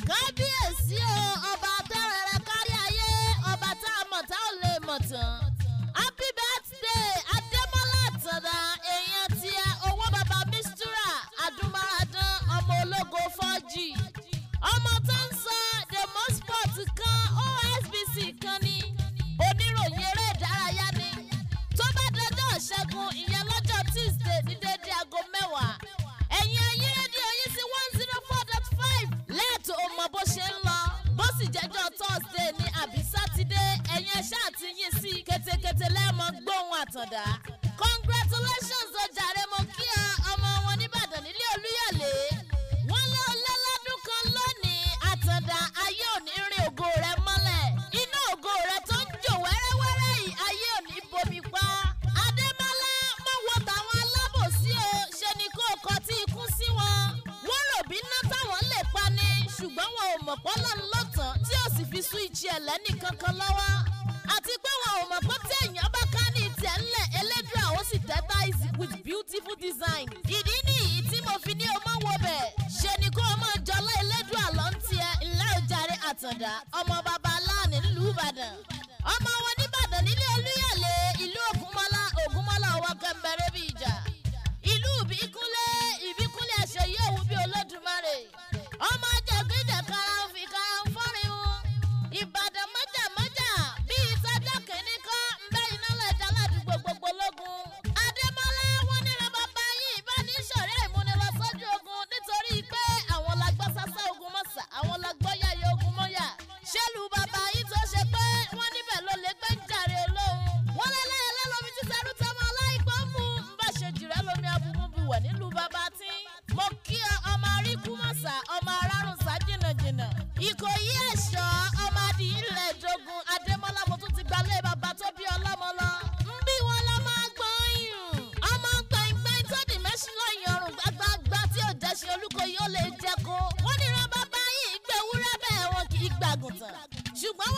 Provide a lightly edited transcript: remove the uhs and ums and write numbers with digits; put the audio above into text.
kábíyèsí o ọba tẹ́rẹ̀rẹ̀ kárí ayé ọba tá a mọ̀ tá ò lè mọ̀ tán. happy birthday adémọ́lá àtàndá èèyàn tí ẹ owó baba mistura adúmáradán ọmọ ológo 4G ọmọ tó ń sọ the most sport kan OSBC kan ní oníròyìn eré ìdárayá ni tó bá dọjọ́ ìṣẹ́gun ìyẹn lọ́jọ́ Tuesday ní dédé aago 10 ẹ̀yin ayé rédíò yìí sí 104.5 lẹ́ẹ̀tọ́ ọmọ bó ṣe ń lọ bó sì jẹ́jọ́ Thursday ní àbí Saturday ẹ̀yin ẹ̀ṣẹ́ àti yín sí kétékété lẹ́ẹ̀mọ́ gbóhùn àtàndá. Congratulations o jàre mo kí ọ ọmọ wọn nìbàdàn nílé Olúyọ̀lé wọ́n lé ọlọ́lọ́dún kan lónìí àtàndá ayé òní rin ògo rẹ mọ́lẹ̀ inú ògo rẹ tó ń jò wẹ́rẹ́wẹ́rẹ́ yìí ayé òní bomi pa. Adémọ́lá mọ̀ wọ tàwọn alábòsí o ṣe ni kó kọ tí ikú sí wọn wọ́n rò bí ná táwọn lè pa ni ṣùgbọ́n wọn ò mọ̀ pọ́lọ́ lọ́tàn tí ó sì fi sú ìjì ẹ̀lẹ́nì kankan lọ́wọ́ àti pé wọn ò mọ̀ pé tí èèyàn bá ká ní ìtẹ̀ ńlẹ̀ elédùà ó sì tẹ́tà with beautiful design. ìdí nìyí tí mo fi ní o mọ̀ wo bẹ̀ ṣe ni kó o mọ̀ jọlá elédùà lọ́n tiẹ̀ ńlẹ́ òjàre àtàndá ọmọ baba aláàánú nílùú Ìbàdàn ọmọ wọn nìbàdàn nílé Olúyọ̀lé ìlú Ògúnmọ́lá ọwọ́ kẹ́mbẹ̀rẹ́ bí ìjà ìlú ìbíkúnlé àṣeyí òwú bí Olódùmarè ọmọ jẹ̀gídẹ̀ karanfi karanfọ́rin wọn Ìbàdàn mọ́jà bí ìtajà kìíní kan ń bẹ́ iná lẹ́jà ládùúgbò gbogbo lógun. Adémọ́lá wọn níran bàbá yìí bá ní ṣọ̀rẹ́ ìmúnilọ́sọ́jú ogun nítorí pé àwọn lágbọ́ sásá ogun mọ́sà àwọn lágbọ́ yáyọ ogun mọ́yà ṣẹ́lù bàbá yìí tó ṣe pé wọ́n níbẹ̀ ló lè gbé ń jàre olóhùn wọ́n lẹ́lẹ́yẹlẹ́ lomi tí sẹ́rú tọ́mọ aláìpọ́ mú ń bá ṣe jìrẹ́ lomi abúmúbuwẹ̀ nílùú bàbá tí mo kí ọmọ aríkú mọ́sà ọmọ arárùn sá jìnnàjìnnà Ìkòyí ẹ̀ṣọ́ ọmọ adìyí ilẹ̀ ìjọgun Adémọ́lá mo tún ti gbalẹ̀ bàbá tó bí ọlọ́mọ lọ ń bí wọn lọ máa gbọ́n yùn ọmọ gbẹ̀ngbẹ̀ng tó dì mẹ́sìn lọ́yìn ọrùn gbàgbàgbà tí ò jẹ́ ṣe Olúkòyí ó lè jẹ́ kó wọ́n níran bàbá yìí gbé wúrẹ́ bẹ́ẹ̀ wọn kì í gbàgùntàn ṣùgbọ́n